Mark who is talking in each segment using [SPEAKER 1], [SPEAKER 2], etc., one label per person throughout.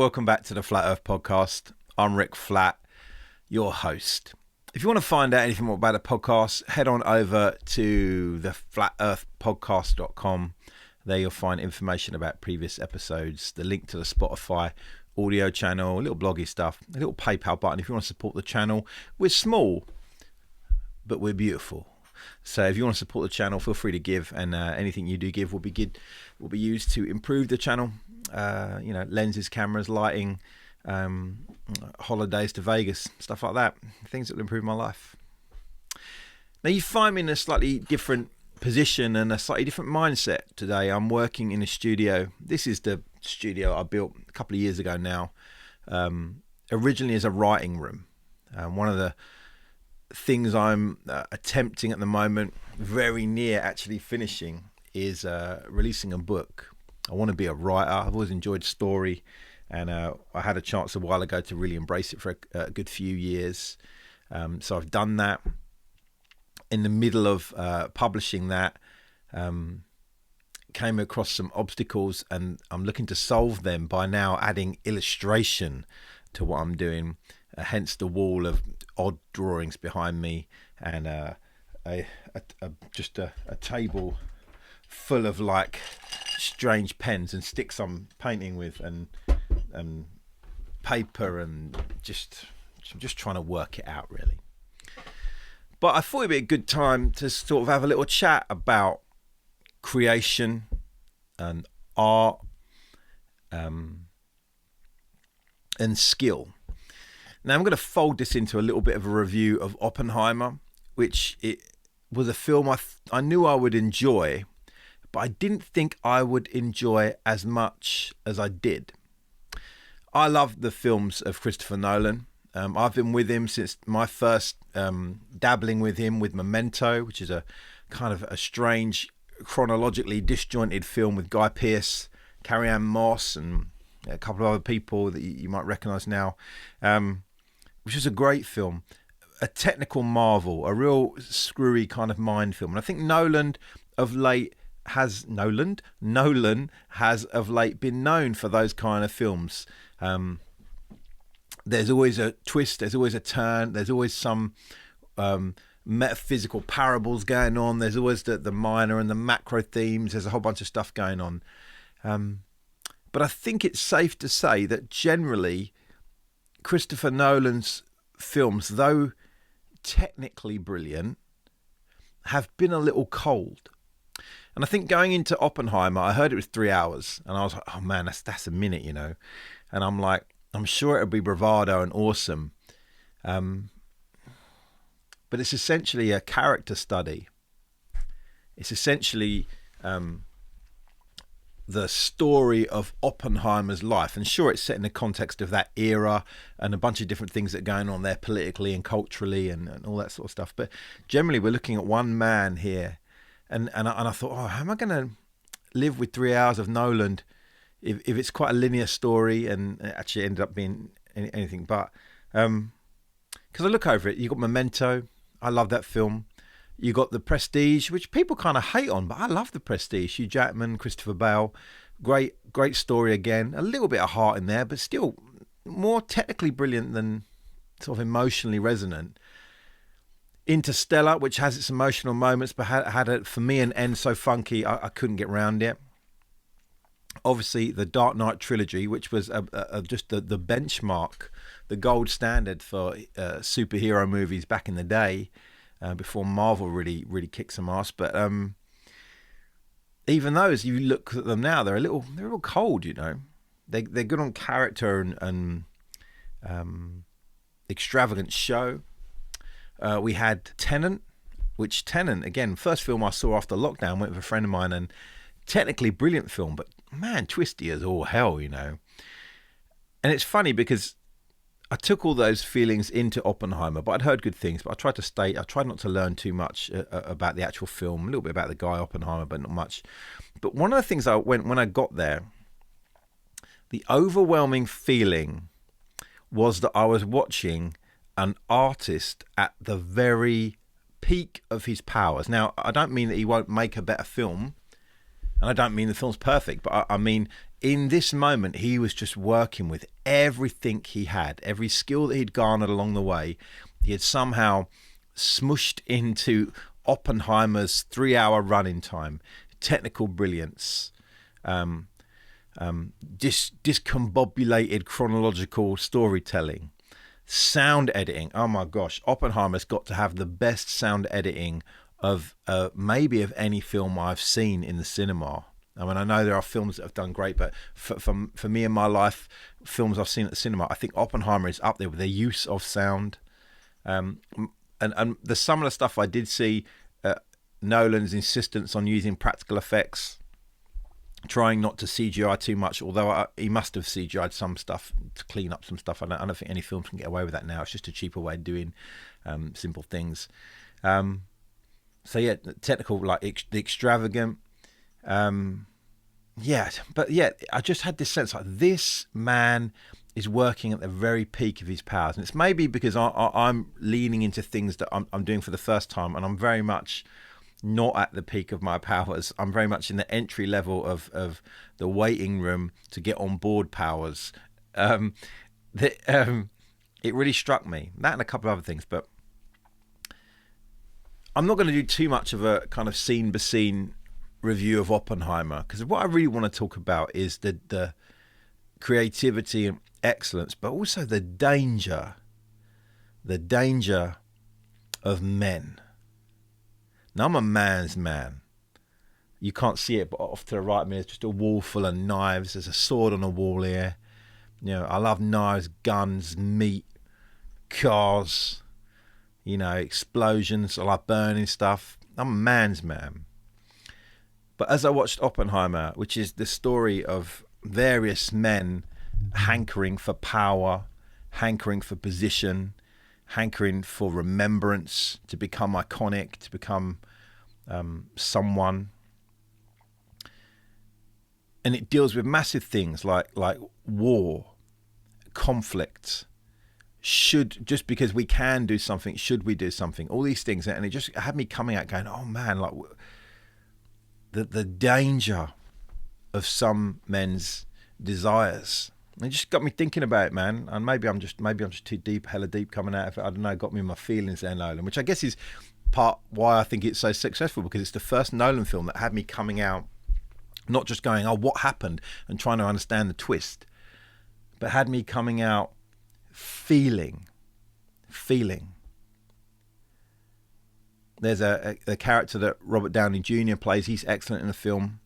[SPEAKER 1] Welcome back to the Flat Earth Podcast. I'm Rick Flat, your host. If you want to find out anything more about the podcast, head on over to the flatearthpodcast.com. There you'll find information about previous episodes, the link to the Spotify audio channel, a little bloggy stuff, a little PayPal button if you want to support the channel. We're small, but we're beautiful. So if you want to support the channel, feel free to give, and anything you do give will be used to improve the channel. Lenses, cameras, lighting, holidays to Vegas, stuff like that. Things that will improve my life. Now you find me in a slightly different position and a slightly different mindset today. I'm working in a studio. This is the studio I built a couple of years ago now. Originally as a writing room. One of the things I'm attempting at the moment, very near actually finishing, is releasing a book. I want to be a writer. I've always enjoyed story, and I had a chance a while ago to really embrace it for a good few years. So I've done that. In the middle of publishing that, came across some obstacles, and I'm looking to solve them by now adding illustration to what I'm doing. Hence the wall of odd drawings behind me, and just a table full of like strange pens and sticks I'm painting with, and paper, and just trying to work it out really. But I thought it'd be a good time to sort of have a little chat about creation and art and skill. Now I'm going to fold this into a little bit of a review of Oppenheimer, which it was a film I knew I would enjoy, but I didn't think I would enjoy as much as I did. I love the films of Christopher Nolan. I've been with him since my first dabbling with him with Memento, which is a kind of a strange, chronologically disjointed film with Guy Pearce, Carrie-Anne Moss, and a couple of other people that you might recognise now, which is a great film, a technical marvel, a real screwy kind of mind film. And I think Nolan has of late been known for those kind of films. There's always a twist, there's always a turn, there's always some metaphysical parables going on, there's always the minor and the macro themes, there's a whole bunch of stuff going on. But I think it's safe to say that generally Christopher Nolan's films, though technically brilliant, have been a little cold. And I think going into Oppenheimer, I heard it was 3 hours, and I was like, oh man, that's a minute, you know. And I'm like, I'm sure it'll be bravado and awesome. But it's essentially a character study. It's essentially the story of Oppenheimer's life. And sure, it's set in the context of that era and a bunch of different things that are going on there politically and culturally and all that sort of stuff. But generally, we're looking at one man here. And I thought, oh, how am I going to live with 3 hours of Nolan if it's quite a linear story, and it actually ended up being anything but. Because I look over it, you got Memento. I love that film. You got The Prestige, which people kind of hate on, but I love The Prestige. Hugh Jackman, Christopher Bale, great story again. A little bit of heart in there, but still more technically brilliant than sort of emotionally resonant. Interstellar, which has its emotional moments, but had for me an end so funky I couldn't get round it. Obviously, the Dark Knight trilogy, which was just the benchmark, the gold standard for superhero movies back in the day, before Marvel really kicked some ass. But even those, you look at them now, they're a little cold. You know, they're good on character and extravagant show. We had Tenet, again, first film I saw after lockdown, went with a friend of mine, and technically brilliant film, but man, twisty as all hell, you know. And it's funny because I took all those feelings into Oppenheimer, but I'd heard good things, but I tried not to learn too much about the actual film, a little bit about the guy Oppenheimer, but not much. But one of the things when I got there, the overwhelming feeling was that I was watching an artist at the very peak of his powers. Now, I don't mean that he won't make a better film, and I don't mean the film's perfect, but I mean in this moment, he was just working with everything he had, every skill that he'd garnered along the way. He had somehow smushed into Oppenheimer's 3-hour running time, technical brilliance, discombobulated chronological storytelling, sound editing. Oh my gosh, Oppenheimer's got to have the best sound editing of maybe of any film I've seen in the cinema. I mean, I know there are films that have done great, but for me in my life, films I've seen at the cinema, I think Oppenheimer is up there with their use of sound. And the some of the stuff I did see, Nolan's insistence on using practical effects, trying not to CGI too much, although he must have CGI'd some stuff to clean up some stuff. I don't think any films can get away with that now. It's just a cheaper way of doing simple things. So yeah, technical, like the extravagant. But I just had this sense like this man is working at the very peak of his powers, and it's maybe because I'm leaning into things that I'm doing for the first time, and I'm very much not at the peak of my powers. I'm very much in the entry level of the waiting room to get on board powers. It really struck me, that and a couple of other things, but I'm not going to do too much of a kind of scene by scene review of Oppenheimer, because what I really want to talk about is the creativity and excellence, but also the danger of men. Now, I'm a man's man. You can't see it, but off to the right of me, there's just a wall full of knives. There's a sword on the wall here. You know, I love knives, guns, meat, cars, you know, explosions. I like burning stuff. I'm a man's man. But as I watched Oppenheimer, which is the story of various men hankering for power, hankering for position, hankering for remembrance, to become iconic, to become someone. And it deals with massive things like war, conflict. Just because we can do something, should we do something? All these things. And it just had me coming out going, oh man, like the danger of some men's desires. It just got me thinking about it, man. And maybe I'm just too deep, hella deep coming out of it. I don't know, got me in my feelings there, Nolan, which I guess is part why I think it's so successful, because it's the first Nolan film that had me coming out, not just going, oh, what happened, and trying to understand the twist, but had me coming out feeling. There's a character that Robert Downey Jr. plays. He's excellent in the film.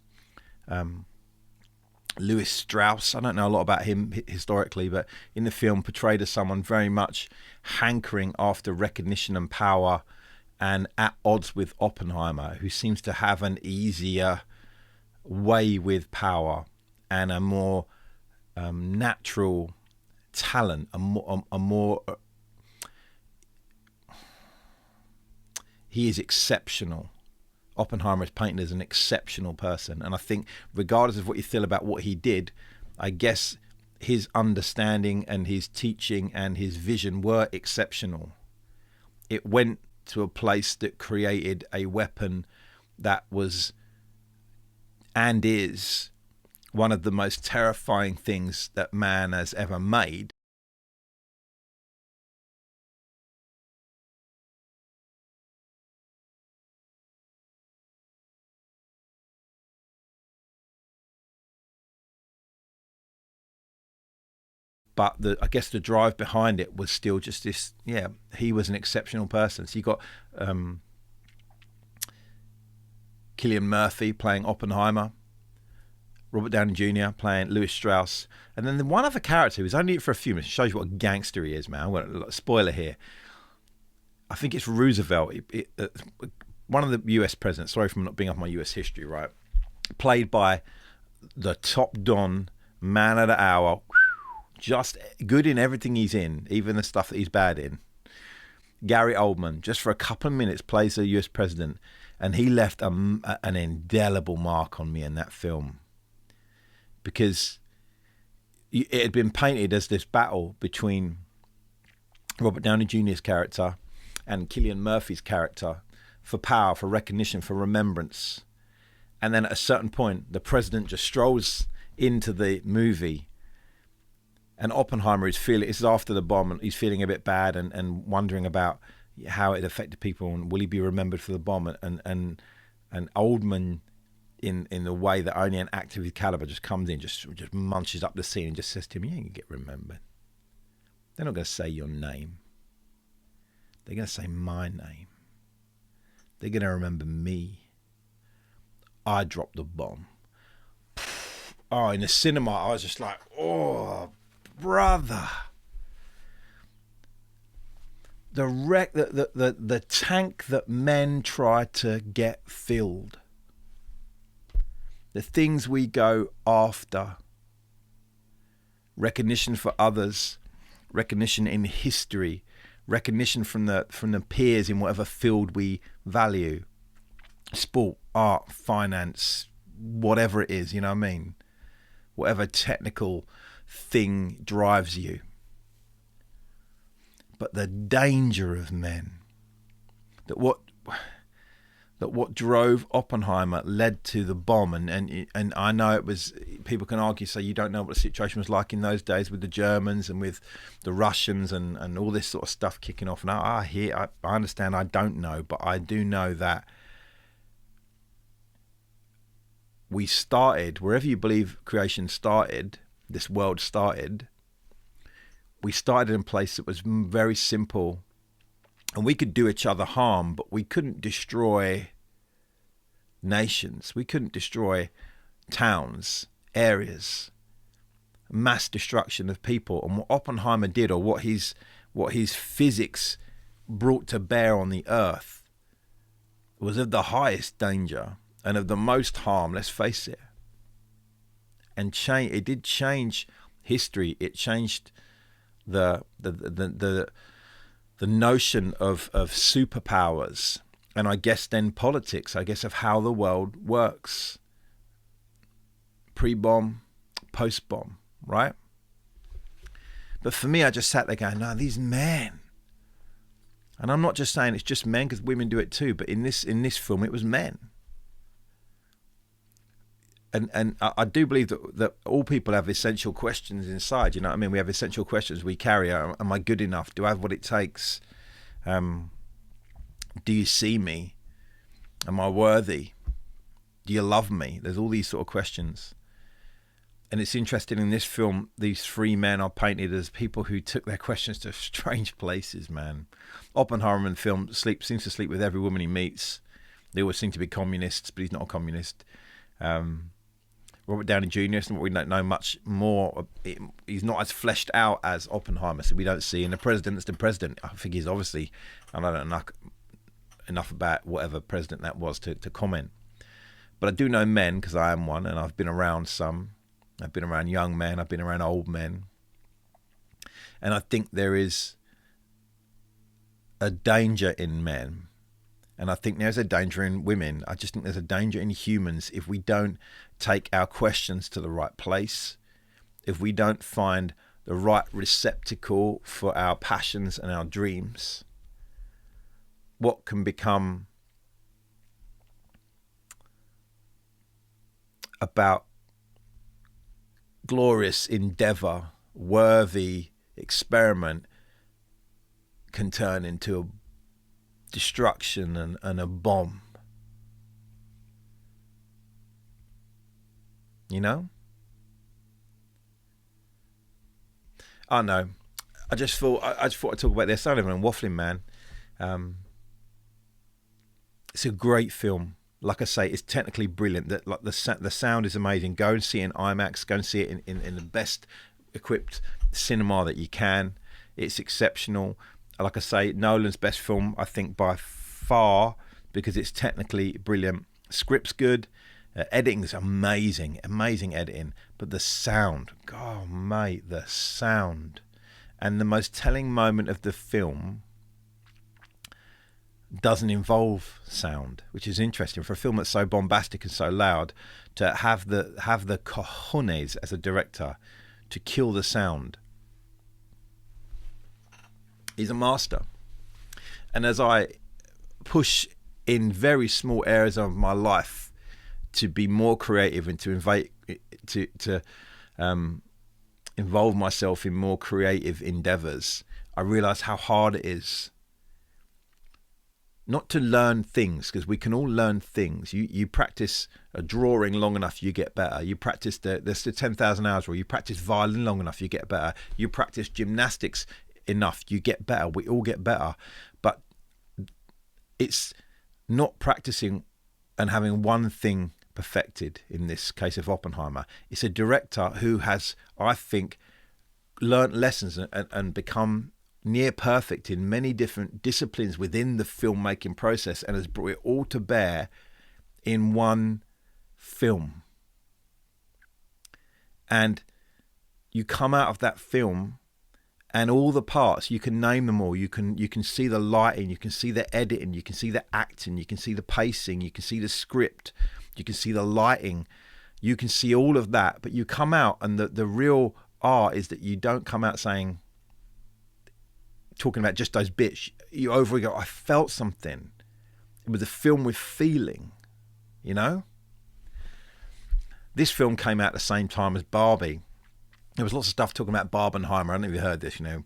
[SPEAKER 1] Lewis Strauss, I don't know a lot about him historically, but in the film portrayed as someone very much hankering after recognition and power, and at odds with Oppenheimer, who seems to have an easier way with power and a more natural talent, a more he is exceptional. Oppenheimer is painted as an exceptional person, and I think regardless of what you feel about what he did, I guess his understanding and his teaching and his vision were exceptional. It went to a place that created a weapon that was and is one of the most terrifying things that man has ever made. But I guess the drive behind it was still just this, he was an exceptional person. So you got Cillian Murphy playing Oppenheimer, Robert Downey Jr. playing Lewis Strauss, and then the one other character who's only for a few minutes, shows you what a gangster he is, man. I'm going to spoiler here. I think it's Roosevelt, one of the US presidents, sorry for not being off my US history, right? Played by the top don, man of the hour, just good in everything he's in, even the stuff that he's bad in. Gary Oldman, just for a couple of minutes, plays the US president, and he left an indelible mark on me in that film, because it had been painted as this battle between Robert Downey Jr.'s character and Cillian Murphy's character for power, for recognition, for remembrance. And then at a certain point, the president just strolls into the movie. And Oppenheimer is feeling, it's after the bomb, and he's feeling a bit bad and wondering about how it affected people and will he be remembered for the bomb. And Oldman, in the way that only an actor of his caliber just comes in, just munches up the scene and just says to him, you ain't going to get remembered. They're not going to say your name. They're going to say my name. They're going to remember me. I dropped the bomb. Oh, in the cinema, I was just like, oh, brother. The tank that men try to get filled. The things we go after. Recognition for others. Recognition in history. Recognition from the peers in whatever field we value. Sport, art, finance, whatever it is, you know what I mean? Whatever technical thing drives you. But the danger of men, that what drove Oppenheimer led to the bomb, and I know it was, people can argue, say you don't know what the situation was like in those days with the Germans and with the Russians and all this sort of stuff kicking off. And I understand, I don't know, but I do know that we started, wherever you believe creation started, this world started, we started in a place that was very simple, and we could do each other harm, but we couldn't destroy nations. We couldn't destroy towns, areas, mass destruction of people. And what Oppenheimer did, or what his physics brought to bear on the earth, was of the highest danger and of the most harm, let's face it. And it did change history. It changed the notion of superpowers, and I guess then politics, I guess, of how the world works. Pre-bomb, post-bomb, right? But for me, I just sat there going, no, these men. And I'm not just saying it's just men, because women do it too, but in this film, it was men. And I do believe that all people have essential questions inside. You know what I mean? We have essential questions we carry. Am I good enough? Do I have what it takes? Do you see me? Am I worthy? Do you love me? There's all these sort of questions. And it's interesting, in this film, these three men are painted as people who took their questions to strange places, man. Oppenheimer in the film seems to sleep with every woman he meets. They always seem to be communists, but he's not a communist. Robert Downey Jr., we don't know much more. He's not as fleshed out as Oppenheimer, so we don't see. And the president's the president. I think he's obviously, I don't know enough about whatever president that was to comment. But I do know men, because I am one, and I've been around some. I've been around young men. I've been around old men. And I think there is a danger in men. And I think there's a danger in women. I just think there's a danger in humans if we don't take our questions to the right place, if we don't find the right receptacle for our passions and our dreams. What can become about glorious endeavor, worthy experiment, can turn into a destruction and a bomb. You know? I know. I just thought I'd talk about this. I'm even waffling, man. It's a great film. Like I say, it's technically brilliant. That like the sound is amazing. Go and see it in IMAX. Go and see it in the best equipped cinema that you can. It's exceptional. Like I say, Nolan's best film, I think, by far, because it's technically brilliant. Script's good. Editing's amazing. Amazing editing. But the sound, God, mate, the sound. And the most telling moment of the film doesn't involve sound, which is interesting for a film that's so bombastic and so loud, to have the cojones as a director to kill the sound. He's a master. And as I push in very small areas of my life to be more creative and to involve myself in more creative endeavors, I realize how hard it is not to learn things, because we can all learn things. You practice a drawing long enough, you get better. You practice there's the 10,000 hours rule. You practice violin long enough, you get better. You practice gymnastics enough, you get better. We all get better. But it's not practicing and having one thing perfected. In this case of Oppenheimer, it's a director who has, I think, learnt lessons and become near perfect in many different disciplines within the filmmaking process, and has brought it all to bear in one film. And you come out of that film, and all the parts, you can name them all. You can see the lighting, you can see the editing, you can see the acting, you can see the pacing, you can see the script, you can see the lighting, you can see all of that. But you come out, and the real art is that you don't come out talking about just those bits. You over go, I felt something. It was a film with feeling, you know? This film came out at the same time as Barbie. There was lots of stuff talking about Barbenheimer. I don't know if you heard this, you know.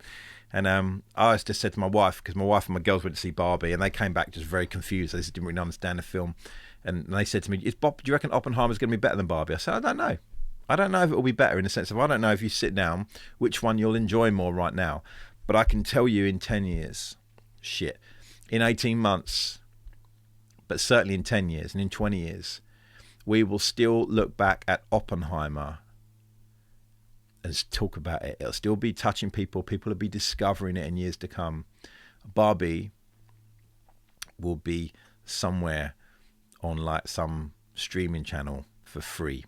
[SPEAKER 1] And I just said to my wife, because my wife and my girls went to see Barbie, and they came back just very confused. They didn't really understand the film. And they said to me, do you reckon Oppenheimer's going to be better than Barbie? I said, I don't know. I don't know if it will be better, in the sense of, I don't know if you sit down, which one you'll enjoy more right now. But I can tell you in 10 years, in 18 months, but certainly in 10 years and in 20 years, we will still look back at Oppenheimer and talk about it. It'll still be touching people. People will be discovering it in years to come. Barbie will be somewhere on like some streaming channel for free,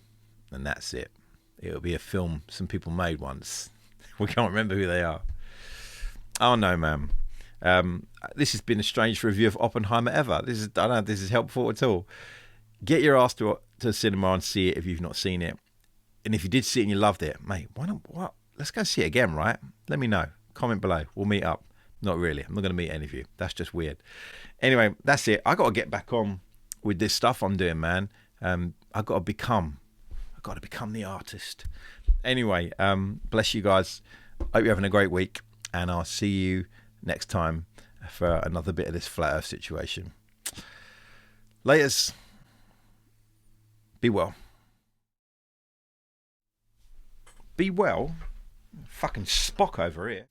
[SPEAKER 1] and that's it. It'll be a film some people made once. We can't remember who they are. Oh no, man. This has been the strangest review of Oppenheimer ever. I don't know if this is helpful at all. Get your ass to the cinema and see it if you've not seen it. And if you did see it and you loved it, mate, why not? What? Let's go see it again, right? Let me know. Comment below. We'll meet up. Not really. I'm not going to meet any of you. That's just weird. Anyway, that's it. I got to get back on with this stuff I'm doing, man. I got to become the artist. Anyway, bless you guys. Hope you're having a great week. And I'll see you next time for another bit of this flat earth situation. Laters. Be well. Be well? Fucking Spock over here.